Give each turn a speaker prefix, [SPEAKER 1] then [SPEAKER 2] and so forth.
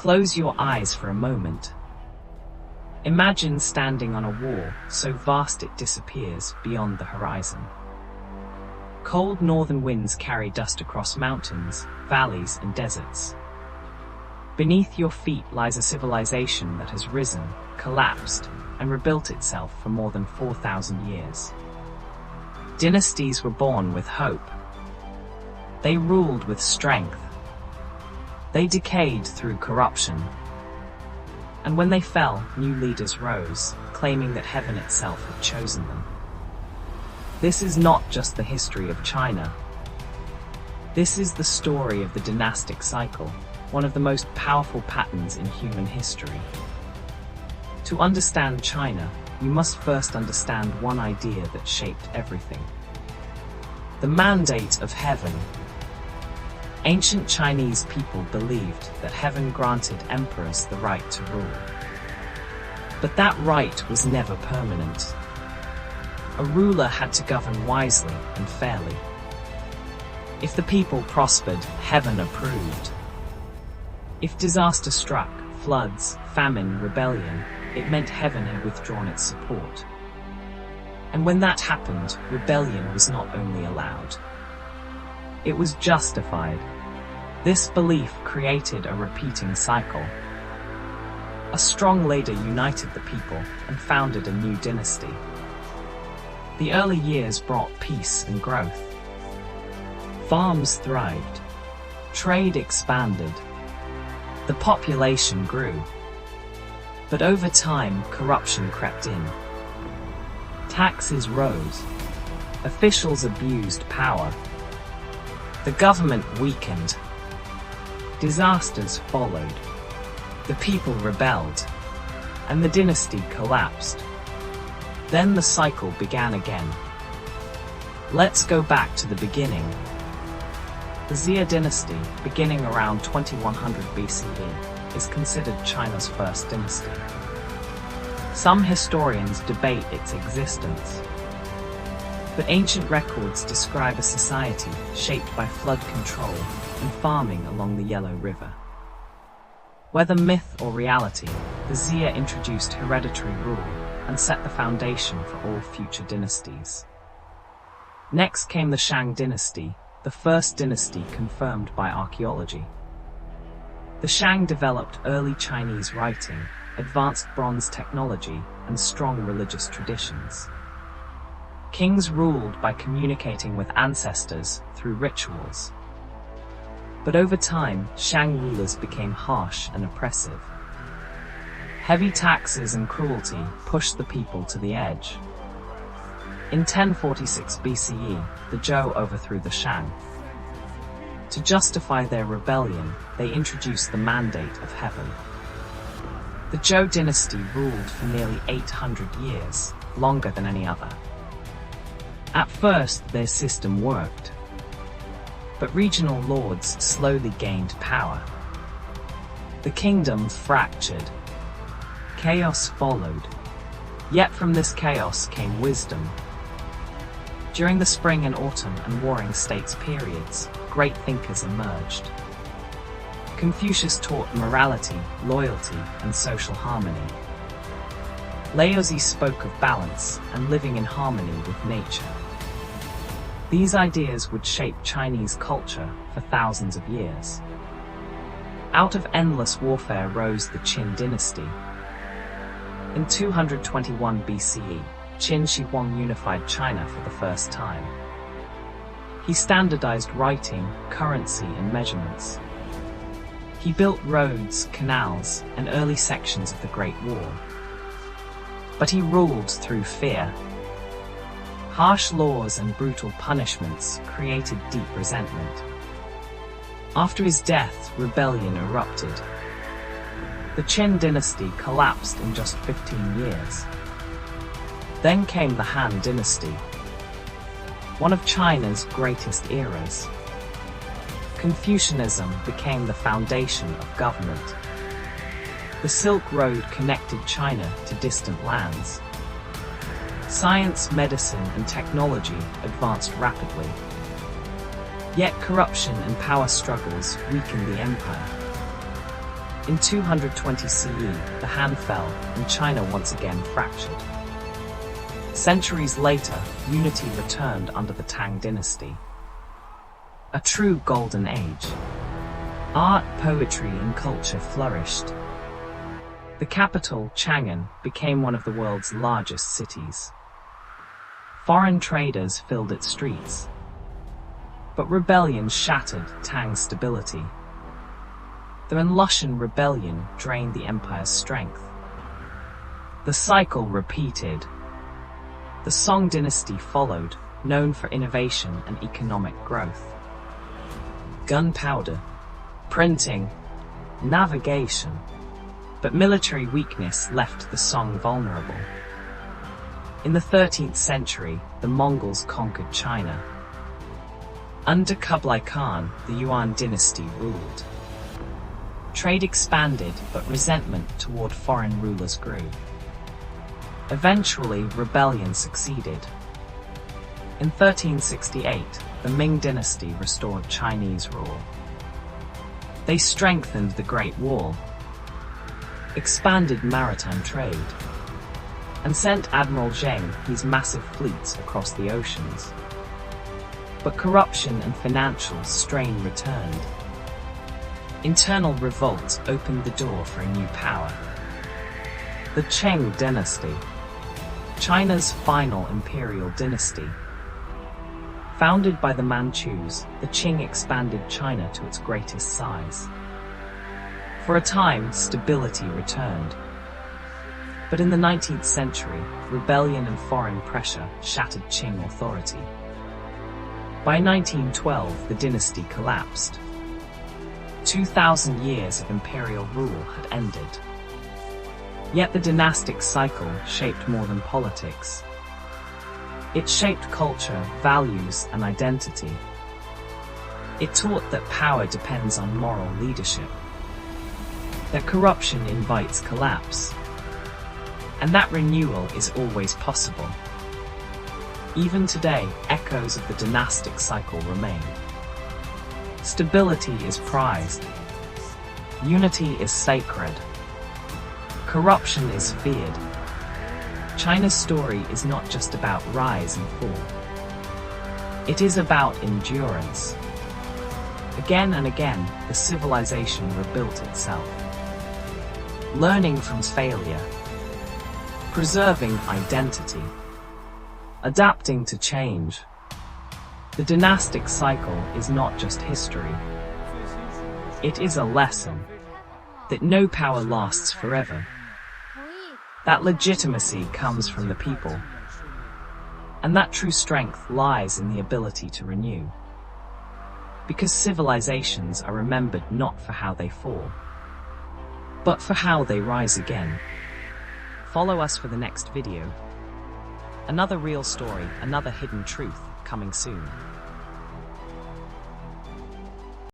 [SPEAKER 1] Close your eyes for a moment. Imagine standing on a wall so vast it disappears beyond the horizon. Cold northern winds carry dust across mountains, valleys, and deserts. Beneath your feet lies a civilization that has risen, collapsed, and rebuilt itself for more than 4,000 years. Dynasties were born with hope. They ruled with strength. They decayed through corruption. And when they fell, new leaders rose, claiming that heaven itself had chosen them. This is not just the history of China. This is the story of the dynastic cycle, one of the most powerful patterns in human history. To understand China, you must first understand one idea that shaped everything: the mandate of heaven. Ancient Chinese people believed that heaven granted emperors the right to rule. But that right was never permanent. A ruler had to govern wisely and fairly. If the people prospered, heaven approved. If disaster struck, floods, famine, rebellion, it meant heaven had withdrawn its support. And when that happened, rebellion was not only allowed, it was justified. This belief created a repeating cycle. A strong leader united the people and founded a new dynasty. The early years brought peace and growth. Farms thrived. Trade expanded. The population grew. But over time, corruption crept in. Taxes rose. Officials abused power. The government weakened. Disasters followed. The people rebelled. And the dynasty collapsed. Then the cycle began again. Let's go back to the beginning. The Zhou dynasty, beginning around 2100 BCE, is considered China's first dynasty. Some historians debate its existence, but ancient records describe a society shaped by flood control and farming along the Yellow River. Whether myth or reality, the Zhou introduced hereditary rule and set the foundation for all future dynasties. Next came the Shang dynasty, the first dynasty confirmed by archaeology. The Shang developed early Chinese writing, advanced bronze technology, and strong religious traditions. Kings ruled by communicating with ancestors through rituals. But over time, Shang rulers became harsh and oppressive. Heavy taxes and cruelty pushed the people to the edge. In 1046 BCE, the Zhou overthrew the Shang. To justify their rebellion, they introduced the mandate of heaven. The Zhou dynasty ruled for nearly 800 years, longer than any other. At first, their system worked. But regional lords slowly gained power. The kingdom fractured. Chaos followed. Yet from this chaos came wisdom. During the spring and autumn and warring states periods, great thinkers emerged. Confucius taught morality, loyalty, and social harmony. Laozi spoke of balance and living in harmony with nature. These ideas would shape Chinese culture for thousands of years. Out of endless warfare rose the Qin dynasty. In 221 BCE, Qin Shi Huang unified China for the first time. He standardized writing, currency, and measurements. He built roads, canals, and early sections of the Great Wall. But he ruled through fear. Harsh laws and brutal punishments created deep resentment. After his death, rebellion erupted. The Qin dynasty collapsed in just 15 years. Then came the Han dynasty, one of China's greatest eras. Confucianism became the foundation of government. The Silk Road connected China to distant lands. Science, medicine, and technology advanced rapidly. Yet corruption and power struggles weakened the empire. In 220 CE, the Han fell, and China once again fractured. Centuries later, unity returned under the Tang dynasty. A true golden age. Art, poetry, and culture flourished. The capital, Chang'an, became one of the world's largest cities. Foreign traders filled its streets. But rebellion shattered Tang's stability. The Lushan rebellion drained the empire's strength. The cycle repeated. The Song dynasty followed, known for innovation and economic growth. Gunpowder, printing, navigation. But military weakness left the Song vulnerable. In the 13th century, the Mongols conquered China. Under Kublai Khan, the Yuan dynasty ruled. Trade expanded, but resentment toward foreign rulers grew. Eventually, rebellion succeeded. In 1368, the Ming dynasty restored Chinese rule. They strengthened the Great Wall, expanded maritime trade, and sent Admiral Zhang his massive fleets across the oceans. But corruption and financial strain returned. Internal revolts opened the door for a new power. The Qing dynasty, China's final imperial dynasty. Founded by the Manchus, the Qing expanded China to its greatest size. For a time, stability returned. But in the 19th century, rebellion and foreign pressure shattered Qing authority. By 1912, the dynasty collapsed. 2,000 years of imperial rule had ended. Yet the dynastic cycle shaped more than politics. It shaped culture, values, and identity. It taught that power depends on moral leadership, that corruption invites collapse, and that renewal is always possible. Even today, echoes of the dynastic cycle remain. Stability is prized. Unity is sacred. Corruption is feared. China's story is not just about rise and fall. It is about endurance. Again and again, the civilization rebuilt itself. Learning from failure. Preserving identity. Adapting to change. The dynastic cycle is not just history. It is a lesson that no power lasts forever. That legitimacy comes from the people. And that true strength lies in the ability to renew. Because civilizations are remembered not for how they fall, but for how they rise again. Follow us for the next video. Another real story, another hidden truth, coming soon.